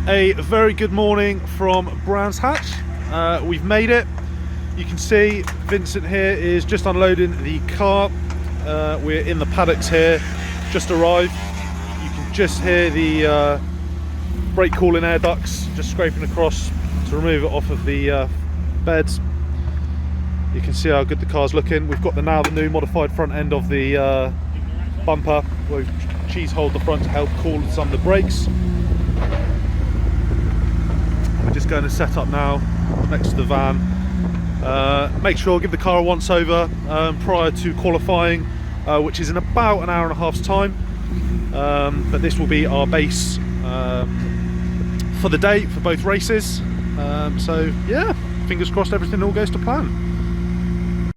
A very good morning from Brands Hatch. We've made it. You can see Vincent here is just unloading the car. We're in the paddocks here, just arrived. You can just hear the brake cooling air ducts just scraping across to remove it off of the beds. You can see how good the car's looking. We've got the new modified front end of the bumper. We've cheese holed the front to help cool some of the brakes. We're just going to set up now next to the van. Make sure, give the car a once over prior to qualifying, which is in about an hour and a half's time. But this will be our base for the day for both races. So yeah, fingers crossed everything all goes to plan.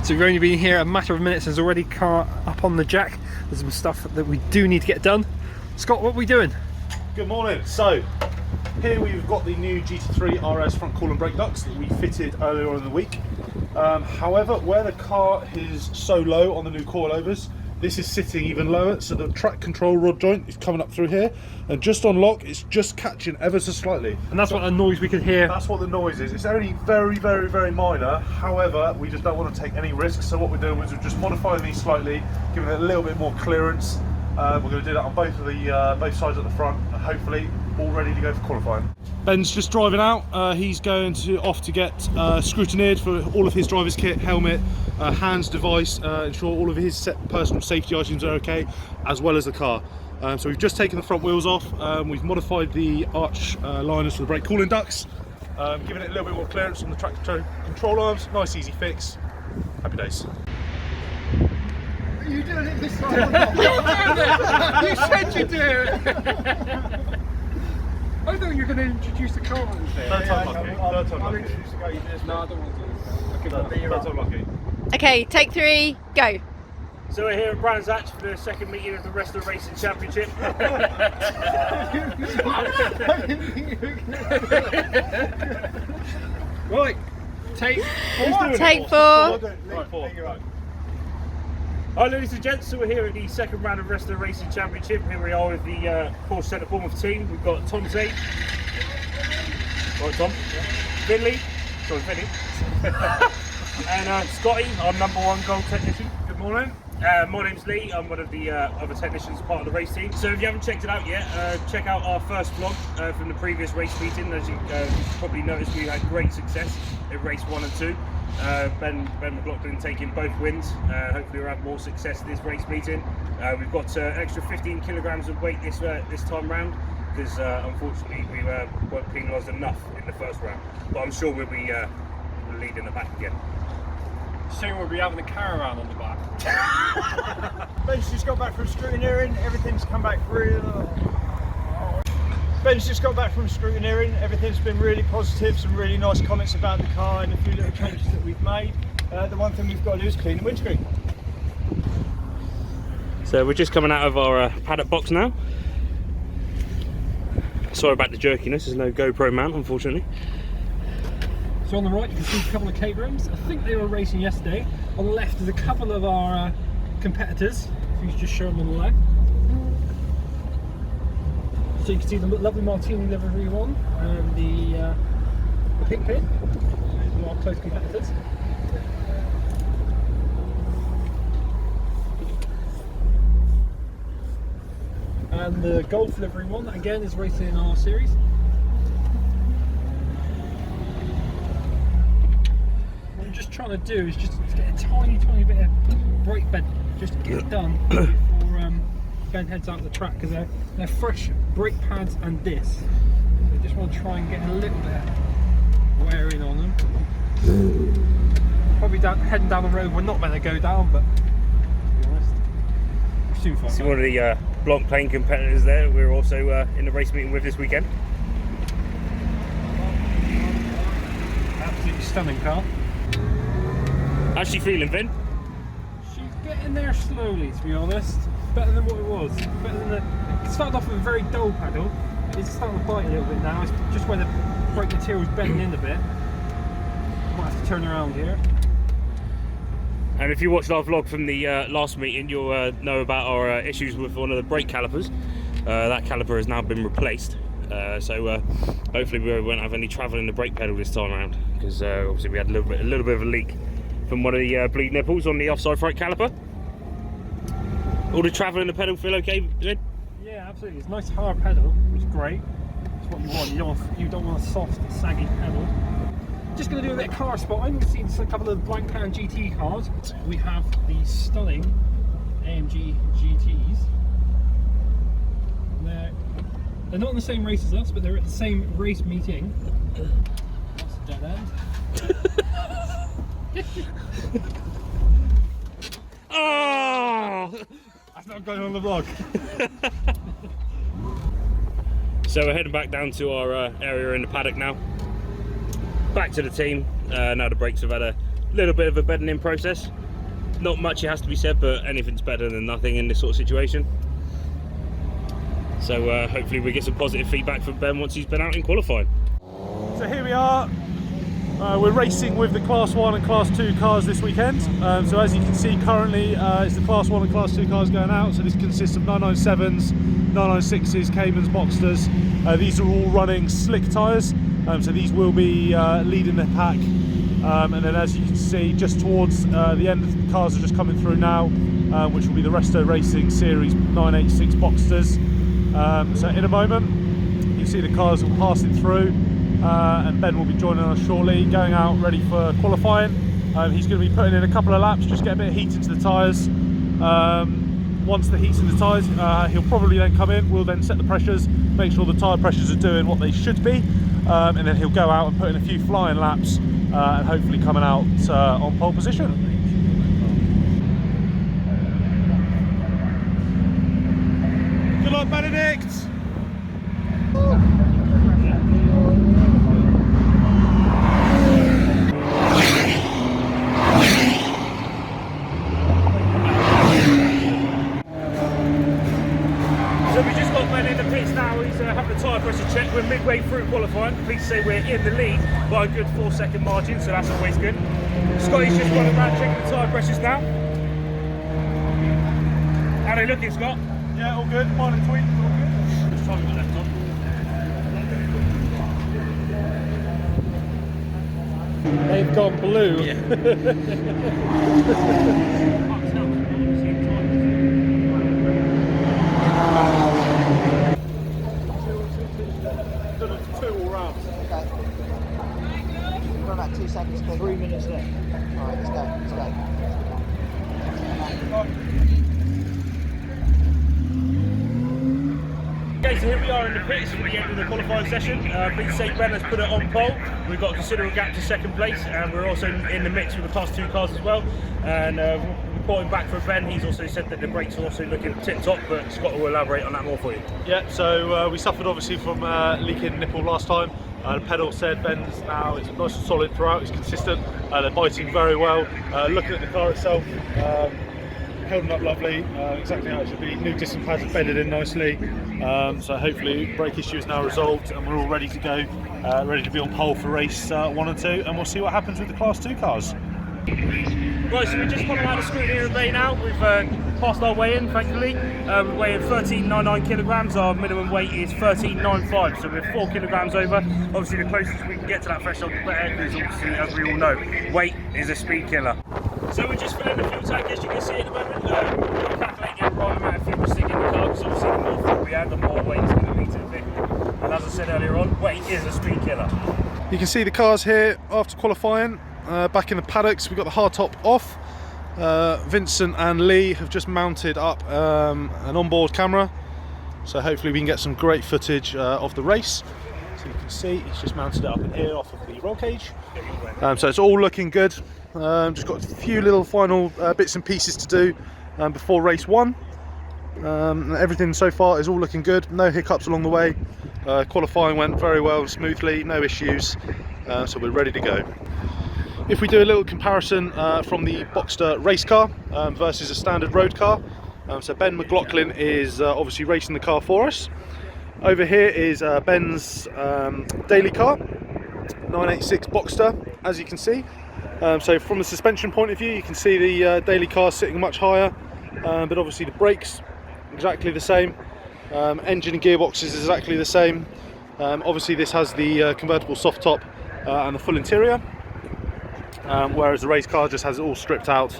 So we've only been here a matter of minutes. There's already car up on the jack. There's some stuff that we do need to get done. Scott, what are we doing? Good morning. So here we've got the new GT3 RS front coolant brake ducts that we fitted earlier on in the week. However, where the car is so low on the new coilovers, this is sitting even lower, so the track control rod joint is coming up through here, and just on lock it's just catching ever so slightly. And that's what the noise we could hear. That's what the noise is. It's only very, very, very minor. However, we just don't want to take any risks, so what we're doing is we're just modifying these slightly, giving it a little bit more clearance. We're going to do that on both sides at the front, and hopefully all ready to go for qualifying. Ben's just driving out. He's going off to get scrutineered for all of his driver's kit, helmet, hands, device, ensure all of his personal safety items are okay, as well as the car. So we've just taken the front wheels off. We've modified the arch liners for the brake cooling ducts, giving it a little bit more clearance on the track control arms. Nice easy fix. Happy days. Are you doing it this time? You said you'd do it! I thought you were going to introduce the car on there. Third time lucky. Third time I'll lucky. introduce the guy you did. No, I don't want to do this. Third time lucky. Okay, take 3, go. So we're here at Brands Hatch for the second meeting of the Restoracing Championship. Right, take 4. Take 4. Right, 4. Right. Hi ladies and gents, so we're here at the second round of Restoracing Championship. Here we are with the Porsche Centre Bournemouth team. We've got Tom Zade. Right, Tom. Finley. Sorry, Finley. And Scotty, our #1 gold technician. Good morning. My name's Lee. I'm one of the other technicians, part of the race team. So if you haven't checked it out yet, check out our first vlog from the previous race meeting. As you probably noticed, we had great success in race 1 and 2. Ben McLaughlin taking both wins. Hopefully we'll have more success this race meeting. We've got an extra 15 kilograms of weight this time round, because unfortunately we weren't penalised enough in the first round. But I'm sure we'll be leading the pack again. Soon we'll be having a caravan on the back. Ben's just got back from scrutineering, everything's come back really... Ben's just got back from scrutineering, everything's been really positive, some really nice comments about the car and a few little changes that we've made. The one thing we've got to do is clean the windscreen. So we're just coming out of our paddock box now. Sorry about the jerkiness, there's no GoPro mount unfortunately. So on the right you can see a couple of Caterhams. I think they were racing yesterday. On the left is a couple of our competitors. If you could just show them on the left. So you can see the lovely Martini livery one and the pink pin, our close competitors. And the Golf livery one again is racing in our series. What I'm just trying to do is just get a tiny bit of brake bed, just to get it done before Ben heads out the track, because they're fresh brake pads and discs. So I just want to try and get a little bit of wearing on them. Probably heading down the road we're not meant to go down, but to be honest, we'll soon find See out. one of the Blanc Plane competitors there. We're also in the race meeting with this weekend. Absolutely stunning car. How's she feeling, Vin? She's getting there slowly, to be honest. Better than what it was. Better than it started off with a very dull pedal. It's starting to bite a little bit now. It's just where the brake material's bending in a bit. Might have to turn around here. And if you watched our vlog from the last meeting, you'll know about our issues with one of the brake calipers. That caliper has now been replaced. So hopefully we won't have any travel in the brake pedal this time around, because obviously we had a little bit of a leak from one of the bleed nipples on the offside front caliper. All the travel in the pedal feel okay, Vin? Yeah, absolutely. It's a nice hard pedal, which is great. It's what you want. You don't want a soft, saggy pedal. Just going to do a bit of car spotting. We've seen a couple of blank pan GT cars. We have the stunning AMG GTs. They're not in the same race as us, but they're at the same race meeting. That's a dead end. Oh! That's not going on the vlog. So we're heading back down to our area in the paddock now. Back to the team. Now the brakes have had a little bit of a bedding in process. Not much it has to be said, but anything's better than nothing in this sort of situation. So hopefully we get some positive feedback from Ben once he's been out in qualifying. So here we are. We're racing with the Class 1 and Class 2 cars this weekend. So as you can see currently, it's the Class 1 and Class 2 cars going out. So this consists of 997s, 996s, Caymans, Boxsters. These are all running slick tyres. So these will be leading the pack. And then as you can see, just towards the end, the cars are just coming through now, which will be the Restoracing Series 986 Boxsters. So in a moment, you see the cars all passing through. And Ben will be joining us shortly, going out ready for qualifying. He's going to be putting in a couple of laps, just get a bit of heat into the tyres. Once the heat's in the tyres, he'll probably then come in. We'll then set the pressures, make sure the tyre pressures are doing what they should be, and then he'll go out and put in a few flying laps, and hopefully coming out on pole position. Good luck, Benedict! So we just got Ben in the pits now. He's having a tyre pressure check. We're midway through qualifying. Pleased to say we're in the lead by a good 4-second margin, so that's always good. Scotty's just running around checking the tyre pressures now. How they looking, Scott? Yeah, all good. Minor tweak, all good. Which time have we got left on? They've gone blue. Two all rounds. Okay. We're about 2 seconds. 3 minutes left. Alright, let's go. Okay, so here we are in the pits for the end of the qualifying session. Please say Ben has put it on pole. We've got a considerable gap to second place, and we're also in the mix with the Class 2 cars as well. And reporting back from Ben, he's also said that the brakes are also looking tip top, but Scott will elaborate on that more for you. Yeah, so we suffered obviously from leaking nipple last time. The pedal said Ben's now it's nice and solid throughout, it's consistent. They're biting very well. Looking at the car itself, holding up lovely, exactly how it should be. New disc and pads are bedded in nicely. So hopefully brake issue is now resolved and we're all ready to go, ready to be on pole for race 1 and 2, and we'll see what happens with the Class 2 cars. Right, so we're just coming out of the screen here in Bay now. We've passed our weigh-in, thankfully. We're weighing 13.99 kilograms. Our minimum weight is 13.95, so we're 4 kilograms over. Obviously, the closest we can get to that threshold, the better, because obviously, as we all know, weight is a speed killer. So we're just filling the fuel tank, as you can see at the moment. We're calculating the right amount of fuel to stick in the car, because obviously the more fuel we add, the more weight is going to be to the vehicle. And as I said earlier on, weight is a speed killer. You can see the cars here after qualifying. Back in the paddocks, we've got the hardtop off. Vincent and Lee have just mounted up an onboard camera, so hopefully we can get some great footage of the race. So you can see he's just mounted it up in here off of the roll cage. So it's all looking good. Just got a few little final bits and pieces to do before race 1. Everything so far is all looking good, no hiccups along the way. Qualifying went very well and smoothly, no issues, so we're ready to go. If we do a little comparison from the Boxster race car versus a standard road car, so Ben McLaughlin is obviously racing the car for us. Over here is Ben's daily car, 986 Boxster, as you can see. So from the suspension point of view, you can see the daily car sitting much higher, but obviously the brakes exactly the same. Engine and gearbox is exactly the same. Obviously this has the convertible soft top and the full interior, whereas the race car just has it all stripped out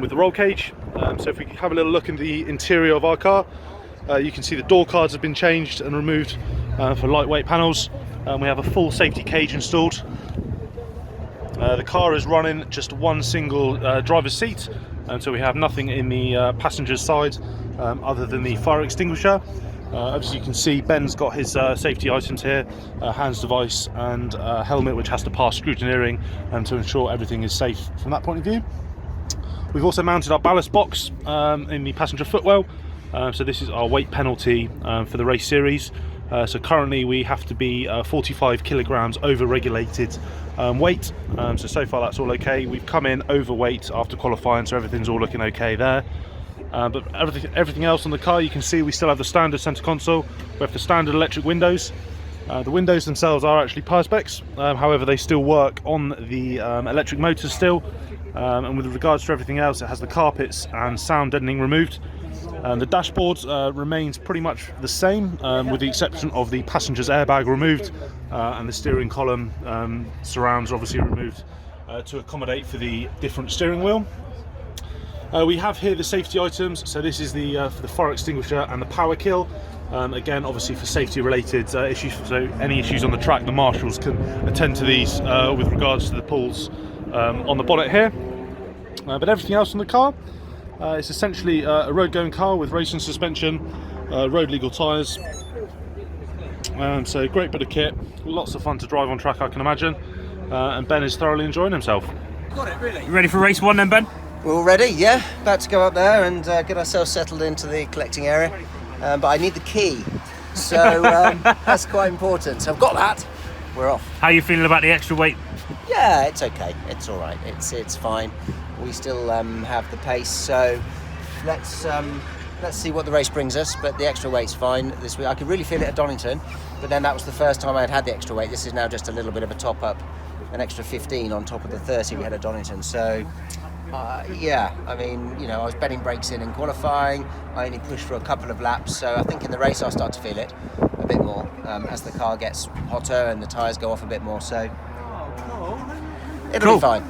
with the roll cage. So if we have a little look in the interior of our car, you can see the door cards have been changed and removed for lightweight panels. We have a full safety cage installed. The car is running just one single driver's seat, so we have nothing in the passenger's side other than the fire extinguisher. As you can see, Ben's got his safety items here, hands device and helmet, which has to pass scrutineering to ensure everything is safe from that point of view. We've also mounted our ballast box in the passenger footwell. So this is our weight penalty for the race series. So currently we have to be 45 kilograms over regulated weight. So far that's all okay. We've come in overweight after qualifying, so everything's all looking okay there. But everything else on the car, you can see we still have the standard centre console. We have the standard electric windows. The windows themselves are actually Perspex, however they still work on the electric motors still. And with regards to everything else, it has the carpets and sound deadening removed. The dashboard remains pretty much the same, with the exception of the passenger's airbag removed, and the steering column surrounds are obviously removed to accommodate for the different steering wheel. We have here the safety items, so this is the for the fire extinguisher and the power kill. Again, obviously for safety related issues, so any issues on the track, the marshals can attend to these with regards to the pulls on the bonnet here. But everything else on the car, it's essentially a road going car with racing suspension, road legal tyres. So great bit of kit, lots of fun to drive on track, I can imagine, and Ben is thoroughly enjoying himself. Got it, really. You ready for race one then, Ben? We're all ready, yeah. About to go up there and get ourselves settled into the collecting area. But I need the key, so that's quite important. So I've got that. We're off. How are you feeling about the extra weight? Yeah, it's okay. It's all right. It's fine. We still have the pace, so let's see what the race brings us. But the extra weight's fine this week. I could really feel it at Donington, but then that was the first time I had the extra weight. This is now just a little bit of a top up, an extra 15 on top of the 30 we had at Donington. So. Yeah, I mean, you know, I was betting brakes in qualifying. I only pushed for a couple of laps, so I think in the race I'll start to feel it a bit more as the car gets hotter and the tyres go off a bit more, so it'll be fine.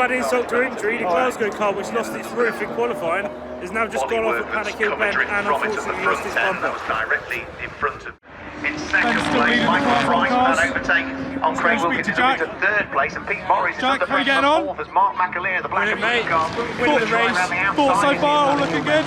add insult to injury, the Glasgow car, which lost its roof in qualifying, has now just gone off at Paddock Hill Bend and unfortunately lost its bumper. Directly in front of. In second place, Michael Price had overtake on Craig Wilkins into third place, and Pete Morris is under pressure on fourth as Mark McAleer, the black and blue car, Winning the race. Thoughts so far, all looking good.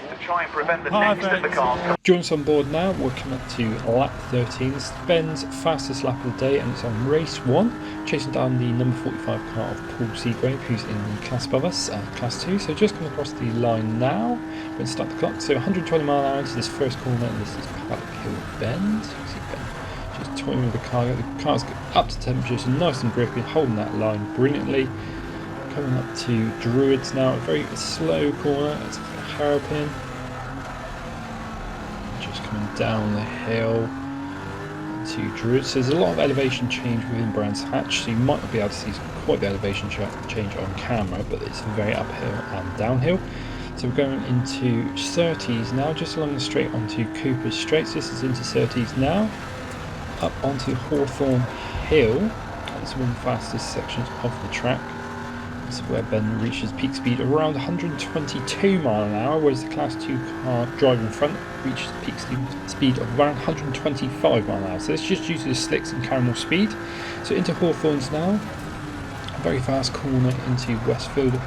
to try and prevent the next of the cars. Join us on board now. We're coming up to lap 13. It's Ben's fastest lap of the day, and it's on race 1, chasing down the number 45 car of Paul Seagrave, who's in the class above us, class 2. So just coming across the line now. We're going to start the clock. So 120 mile an hour into this first corner, and this is Paddock Hill Bend. You see Ben just toying with the car. The car's up to temperature, so nice and grippy, holding that line brilliantly. Coming up to Druids now, a very slow corner. It's a hairpin. Just coming down the hill to Druids. So there's a lot of elevation change within Brands Hatch, so you might not be able to see quite the elevation change on camera, but it's very uphill and downhill. So we're going into Surtees now, just along the straight onto Cooper's Straight. So this is into Surtees now, up onto Hawthorne Hill. It's one of the fastest sections of the track. This is where Ben reaches peak speed around 122 mile an hour, whereas the Class 2 car driving in front reaches peak speed of around 125 mile an hour. So it's just due to the slicks and carrying more speed. So into Hawthorns now, a very fast corner into Westfield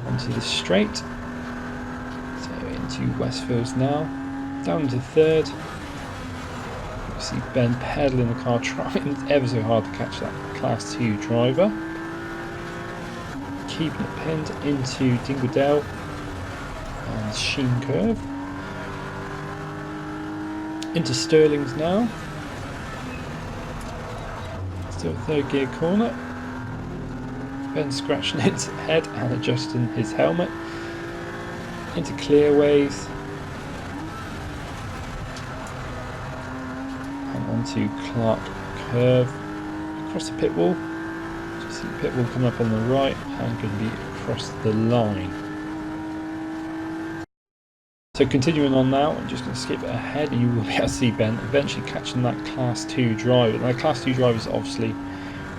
onto the straight. So into Westfields now, down into third. You see Ben pedaling the car, trying ever so hard to catch that Class 2 driver. Keeping it pinned into Dingledale and Sheen Curve. Into Stirling's now. Still third gear corner. Ben scratching his head and adjusting his helmet. Into Clearways. And onto Clark Curve. Across the pit wall. See the pit wall coming up on the right and going to be across the line. So continuing on now, I'm just going to skip ahead and you will be able to see Ben eventually catching that Class 2 driver. Now Class 2 drivers are obviously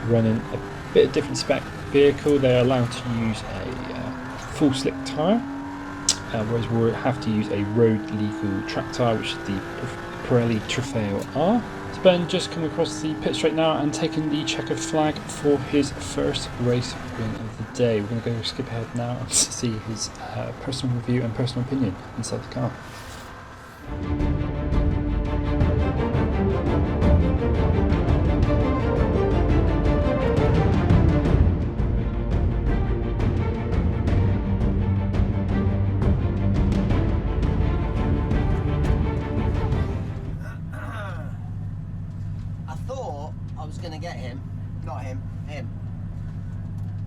running a bit of different spec vehicle. They're allowed to use a full slick tyre, whereas we'll have to use a road legal track tyre, which is the Pirelli Trofeo R. So Ben just come across the pit straight now and taking the checkered flag for his first race win of the day. We're going to go skip ahead now and see his personal review and personal opinion inside the car.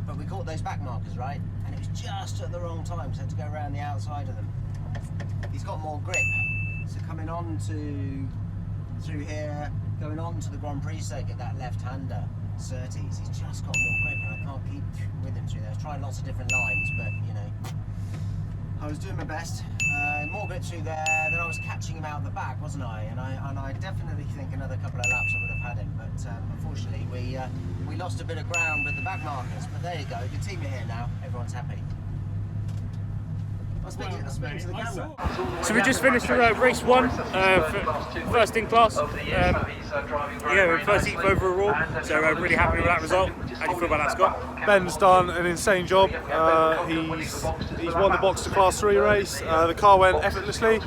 But we caught those back markers, right? And it was just at the wrong time, so I had to go around the outside of them. He's got more grip, so coming on through here, going on to the Grand Prix circuit, that left-hander, Surtees, he's just got more grip, and I can't keep with him through there. I was trying lots of different lines, but you know, I was doing my best. More grip through there, then I was catching him out the back, wasn't I? And I definitely think another couple of laps I would have had him, but unfortunately we lost a bit of ground with the back markers. But there you go, the team are here now, everyone's happy. I'll speak to the camera. So we just finished race 1, first in class. We're first heat overall, so really happy with that result. How do you feel about that, Scott? Ben's done an insane job. He's won the Boxter Class 3 race. The car went effortlessly,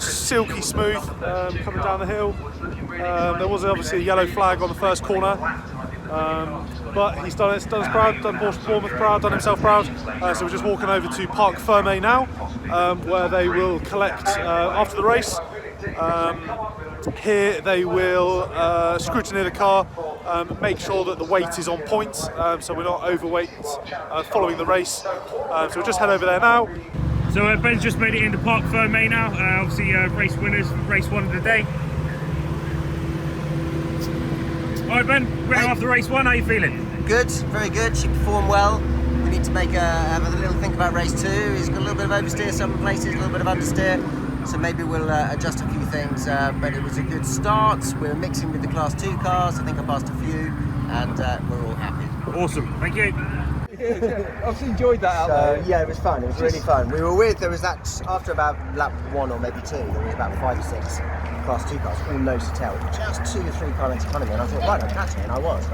silky smooth coming down the hill. There was obviously a yellow flag on the first corner. But he's done us proud, done Bournemouth proud, done himself proud. So we're just walking over to Parc Fermé now, where they will collect after the race. Here they will scrutiny the car, make sure that the weight is on point, so we're not overweight following the race. So we'll just head over there now. So Ben's just made it into Parc Fermé now, obviously race winners, race 1 of the day. Alright Ben, winning after race 1, how are you feeling? Good, very good. She performed well. We need to have a little think about race 2. He's got a little bit of oversteer some places, a little bit of understeer. So maybe we'll adjust a few things. But it was a good start. We're mixing with the Class 2 cars. I think I passed a few. and we're all happy. Awesome, thank you. I've enjoyed that out there. Yeah, it was fun. It was really fun. We were with, there was that, after about lap 1 or maybe 2, there was about 5 or 6 Class 2 cars, all nose to tail, just 2 or 3 car lengths in front of me, and I thought, right, I'm catching it, and I was.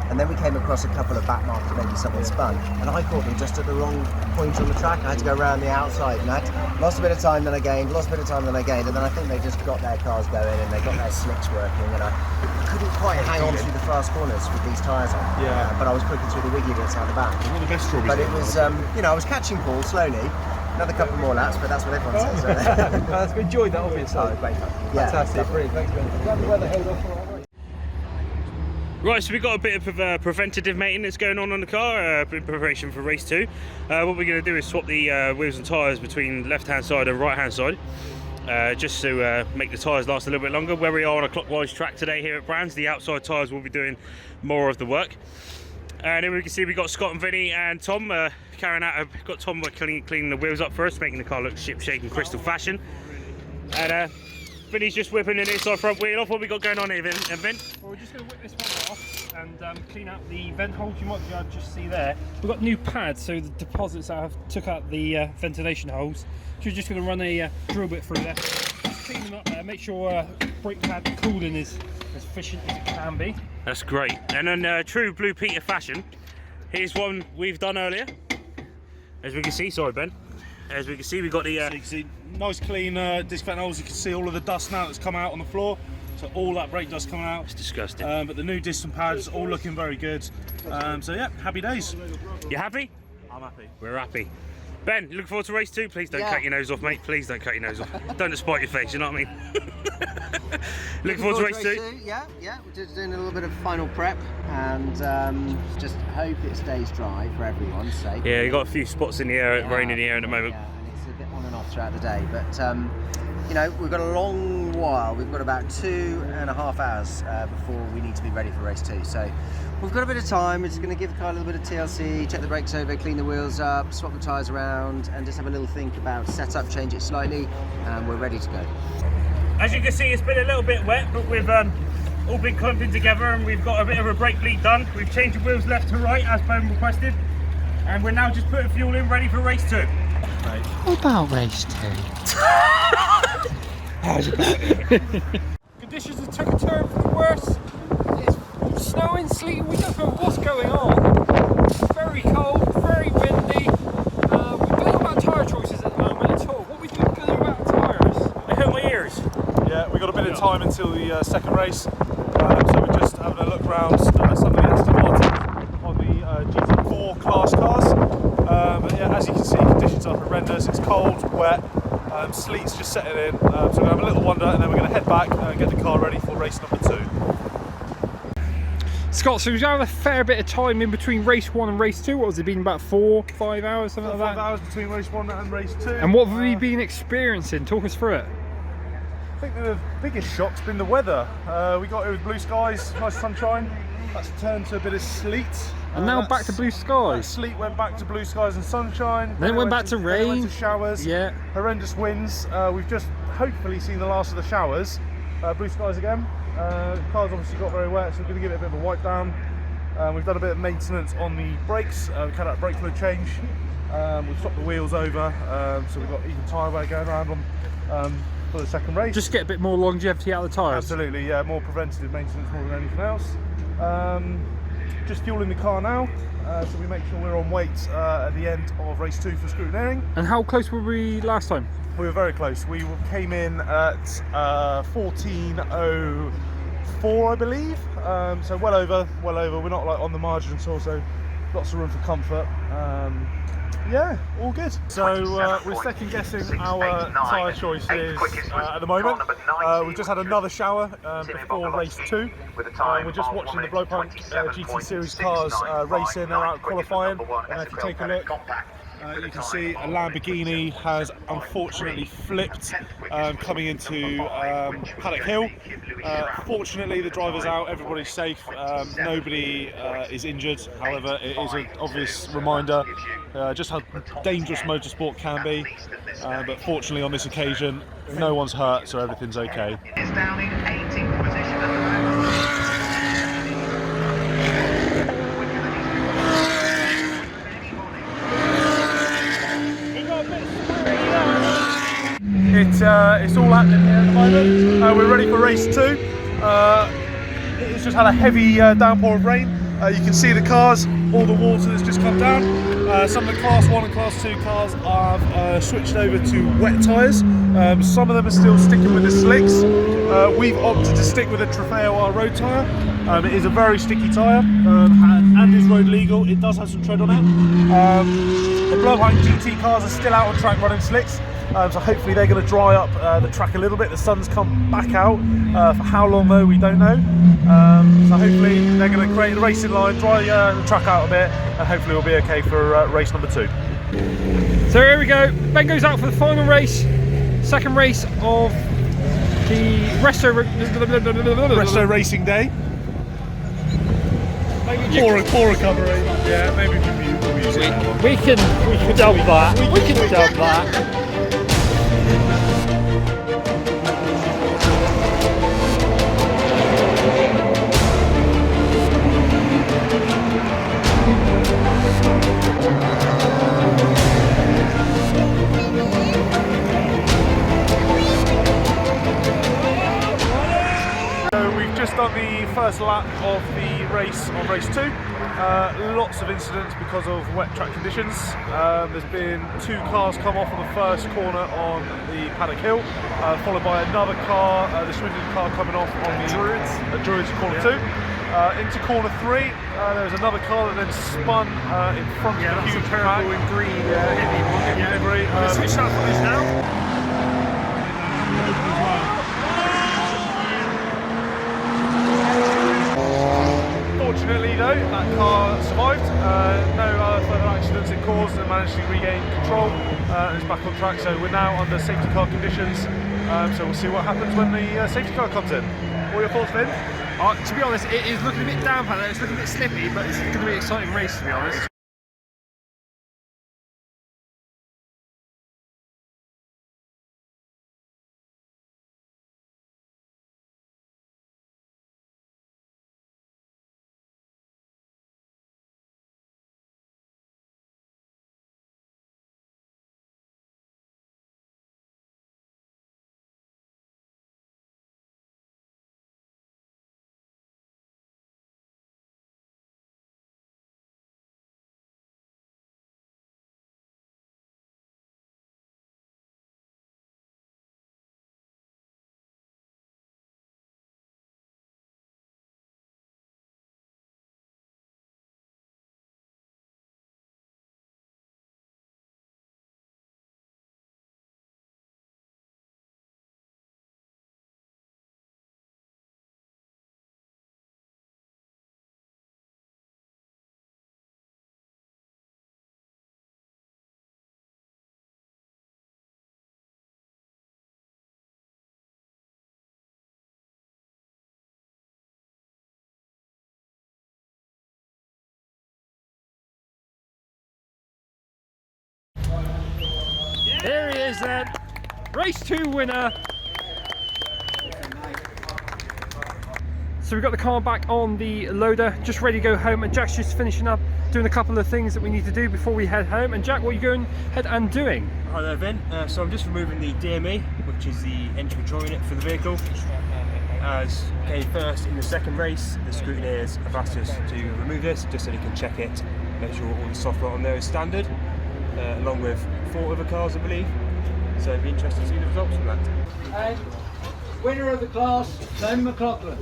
And then we came across a couple of back marks, maybe someone spun, and I caught them just at the wrong point on the track. I had to go around the outside, and I lost a bit of time, then I gained, and then I think they just got their cars going, and they got their slicks working, and I couldn't quite hang on through the fast corners with these tyres on. Yeah. But I was quicker through the wiggy bits out the back. One of the best strawberries. But it was, I was catching Paul slowly. Another couple more laps, but that's what everyone says. I've enjoyed that, obviously. Oh, great fun. Yeah, Fantastic, brilliant. Thanks, Ben. Glad the weather held off all right. Right, so we've got a bit of preventative maintenance going on the car in preparation for race 2. What we're going to do is swap the wheels and tyres between left-hand side and right-hand side, just to make the tyres last a little bit longer. Where we are on a clockwise track today here at Brands, the outside tyres will be doing more of the work. And then we can see we've got Scott and Vinny and Tom carrying out. Got Tom cleaning the wheels up first, making the car look ship-shape in crystal fashion. And Vinny's just whipping an inside front wheel off. What we got going on here, Vin? Well, we're just going to whip this one off and clean out the vent holes. You might just see there. We've got new pads, so the deposits that have took out the ventilation holes. So we're just going to run a drill bit through there. Just clean them up, make sure brake pad cooling is as efficient as it can be. That's great. And in true Blue Peter fashion, here's one we've done earlier. As we can see, sorry Ben. As we can see, we've got the... So you can see nice clean disc vent holes. You can see all of the dust now that's come out on the floor. So all that brake dust coming out. It's disgusting. But the new disc and pads all looking very good. So yeah, happy days. You happy? I'm happy. We're happy. Ben, you looking forward to race 2? Please don't Yeah. cut your nose off, mate. Please don't cut your nose off. Don't despite your face, you know what I mean? Looking forward to race 2? Yeah. We're just doing a little bit of final prep, and just hope it stays dry for everyone's sake. Yeah, you got a few spots in the air, rain in the air at the moment. Yeah, and it's a bit on and off throughout the day, but we've got a long while. We've got about 2.5 hours before we need to be ready for race 2. So we've got a bit of time. We're just going to give the car a little bit of TLC, check the brakes over, clean the wheels up, swap the tyres around, and just have a little think about setup, change it slightly, and we're ready to go. As you can see, it's been a little bit wet, but we've all been clumping together, and we've got a bit of a brake bleed done. We've changed the wheels left to right as Ben requested, and we're now just putting fuel in, ready for race 2. What about race 2? How's it going? Conditions have took a turn for the worse. It's snowing, sleeting, we don't know what's going on. Very cold, very windy. We don't know about tyre choices at the moment at all. What are we doing good about tyres? They hurt my ears. Yeah, we got a bit of time until the second race. So we're just having a look around some of the Aston Martin on the GT4 class cars. But yeah, as you can see, conditions are horrendous. It's cold, wet. Sleet's just setting in, so we're going to have a little wander and then we're going to head back and get the car ready for race number 2. Scott, so we've had a fair bit of time in between race 1 and race 2. What has it been, about 4-5 hours, something like that? 5 hours between race 1 and race 2. And what have we been experiencing? Talk us through it. I think the biggest shock's been the weather. We got here with blue skies, nice sunshine. That's turned to a bit of sleet. And now back to blue That skies. sleet went back to blue skies and sunshine. Then it went back to then it went rain. to showers. Yeah. Horrendous winds. We've just hopefully seen the last of the showers. Blue skies again. The car's obviously got very wet, so we're going to give it a bit of a wipe down. We've done a bit of maintenance on the brakes. We've had a brake fluid change. We've swapped the wheels over, so we've got even tyre wear going around on for the second race. Just get a bit more longevity out of the tyres. Absolutely, yeah, more preventative maintenance more than anything else. Just fueling the car now, so we make sure we're on weight at the end of race 2 for scrutineering. And how close were we last time? We were very close. We came in at 14:04, I believe. So well over. We're not like on the margin at all, so lots of room for comfort. Yeah, all good. So we're second guessing our tyre choices at the moment. We've just had another shower before race 2. We're just watching the Blowpunk GT Series cars racing. They're out qualifying. And if you take a look, you can see a Lamborghini has unfortunately flipped coming into Paddock Hill. Fortunately, the driver's out, everybody's safe, nobody is injured. However, it is an obvious reminder just how dangerous motorsport can be. But fortunately, on this occasion, no one's hurt, so everything's okay. It's down in 18th position at the moment. it's all happening here at the moment. We're ready for race 2. It's just had a heavy downpour of rain. You can see the cars, all the water that's just come down. Some of the Class 1 and Class 2 cars have switched over to wet tyres. Some of them are still sticking with the slicks. We've opted to stick with a Trofeo R road tyre. It is a very sticky tyre and is road legal. It does have some tread on it. The Blowhite GT cars are still out on track running slicks. So hopefully they're going to dry up the track a little bit. The sun's come back out. For how long though, we don't know. So hopefully they're going to create a racing line, dry the track out a bit, and hopefully we'll be okay for race number 2. So here we go. Ben goes out for the final race, second race of the Resto Racing Day. Poor recovery. Yeah, maybe we'll use it. We can dub that. We can dub that. Just on the first lap of the race on race 2. Lots of incidents because of wet track conditions. There's been 2 cars come off on the first corner on the Paddock Hill, followed by another car, the Swindon car coming off on the Druids corner 2. Into corner 3, there was another car that then spun in front of the huge purple and green. Livery. Let's switch that for this now. Fortunately though, that car survived. No further accidents it caused, and managed to regain control and it's back on track. So we're now under safety car conditions, so we'll see what happens when the safety car comes in. What are your thoughts, Vin? To be honest, it is looking a bit damp out there, it's looking a bit slippy, but it's going to be an exciting race, to be honest. There he is then, race 2 winner. So we've got the car back on the loader, just ready to go home, and Jack's just finishing up doing a couple of things that we need to do before we head home. And Jack, what are you going ahead and doing? Hi there, Vin. So I'm just removing the DME, which is the engine control unit for the vehicle. As came first in the second race, the scrutineers have asked us to remove this just so they can check it, make sure all the software on there is standard, along with 4 other cars, I believe. So it'd be interesting to see the results from that. And winner of the class, Tony McLaughlin.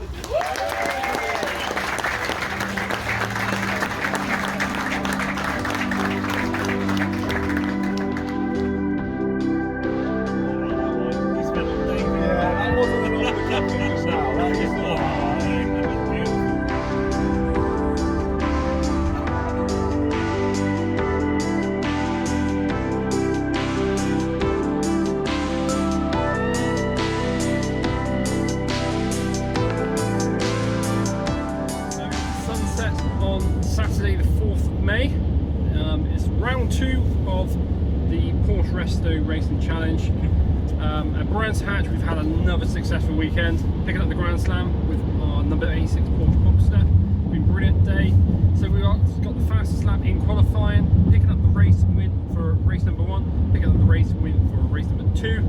Saturday the 4th of May. It's round 2 of the Porsche Resto Racing Challenge. At Brands Hatch we've had another successful weekend, picking up the Grand Slam with our number 86 Porsche Boxster. It's been a brilliant day. So we got the fastest lap in qualifying, picking up the race win for race number 1, picking up the race win for race number 2,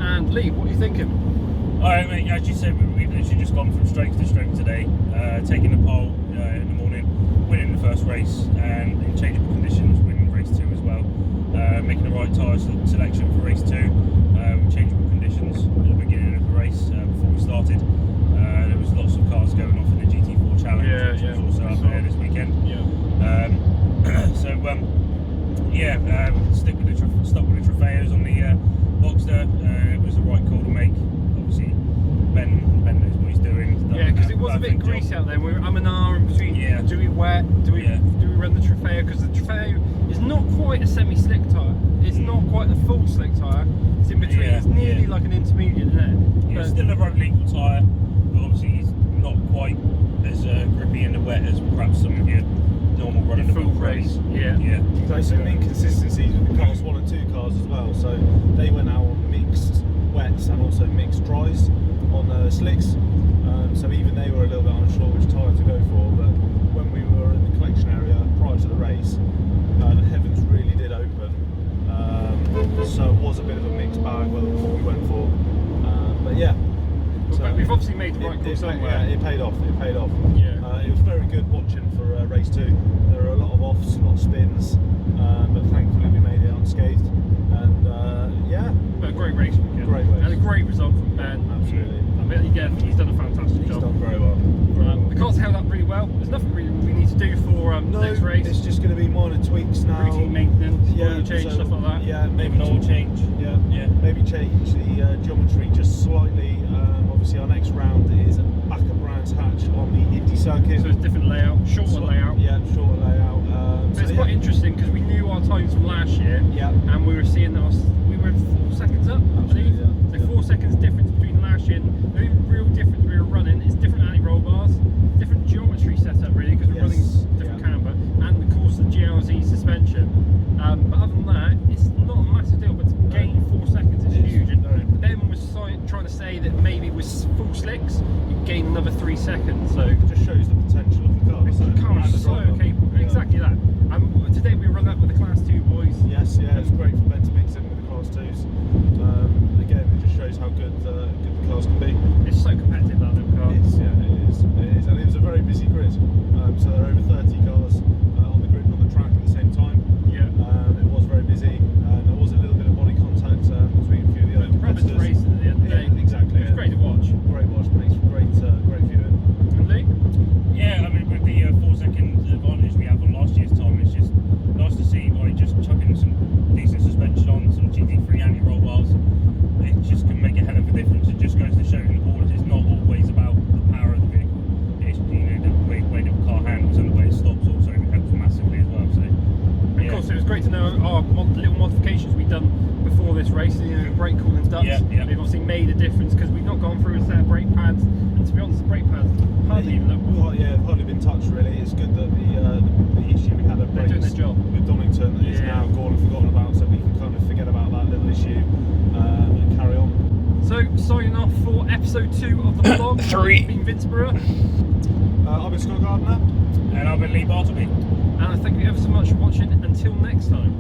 and Lee, what are you thinking? Alright, mate, as you said, we've literally just gone from strength to strength today, taking the pole in the morning, winning the first race, and in changeable conditions, winning race 2 as well. Making the right tyre selection for race 2, with changeable conditions at the beginning of the race before we started. There was lots of cars going off in the GT4 challenge, which was also up there this weekend. Stuck with the Trofeos on the Boxter. It was the right call to make. Obviously, Ben knows what he's doing. Yeah, because it was a bit greasy out there. We were in between. Yeah. Do we wet? Do we run the Trofeo? Because the Trofeo is not quite a semi-slick tyre. It's not quite a full slick tyre. It's in between. It's nearly like an intermediate there. Yeah, it's still a road legal tyre, but obviously he's not quite as grippy in the wet as perhaps some of your normal running the full race. There's some inconsistencies with the class 1 and 2 cars as well, so they went out on mixed wets and also mixed dries on slicks, so even they were a little bit unsure which tyre to go for. But when we were in the collection area prior to the race, the heavens really did open, so it was a bit of a mixed bag what we went for, but yeah. So we've obviously made the right call somewhere. Yeah, it paid off. Yeah. It was very good watching for race 2. There were a lot of offs, a lot of spins, but thankfully we made it unscathed. And But a great race weekend. Great race. And a great result from Ben. Absolutely. I mean, again, he's done a fantastic job. He's done very well. The car's held up really well. There's nothing really we need to do for next race. It's just going to be minor tweaks now. Routine maintenance, oil change, stuff like that. Yeah, Maybe an oil change. Yeah. Maybe change the geometry just slightly. Obviously, our next round is back at Brands Hatch on the Indy circuit. So it's different layout, shorter layout. Yeah, shorter layout. But it's quite interesting because we knew our times from last year, and we were seeing that we were 4 seconds up, I believe. So 4 seconds difference between last year, and the only real difference we were running is different anti-roll bars, different geometry setup really, because we're running different camber, and of course the GRZ suspension. But other than that, it's not a massive deal. But to gain 4 seconds is huge. And Ben was trying to say that maybe with full slicks you gain another 3 seconds. So it just shows the potential of the car. The car is so capable. Exactly that. Today we run up with the Class 2 boys. Yes, it's great for Ben to mix in with the Class 2s. Again, it just shows how good the cars can be. It's so competitive, that little car. It is, and it was a very busy grid. So there are over 30 cars on the grid and on the track at the same time. Yeah. It was very busy. There was a little bit of body contact between a few of the other competitors. Racing at the end of the day. Exactly. It was great to watch. Great watch, makes great viewing. And Lee? Yeah, I mean, with the 4-second advantage we have on last year's time, it's just nice to see by just chucking some decent suspension on, some GT3 anti-roll bars. It just can make a hell of a difference. It just goes to show the board it's not always about the power of the vehicle. It's the way the car handles and the way it stops also helps massively as well. So, and of course, it was great to know our little modifications we'd done before this race. The brake cooling ducts. They've obviously made a difference because we've not gone through a set of brake pads. And to be honest, the brake pads hardly even look. Hardly been touched really. It's good that the issue we had at brakes with Donington is now gone and forgotten about, so we can kind of forget about that little issue and carry on. So signing off for episode 2 of the vlog. 3. I've been Vince Brewer. I've been Scott Gardner. And I've been Lee Bartleby. And I thank you ever so much for watching. Until next time.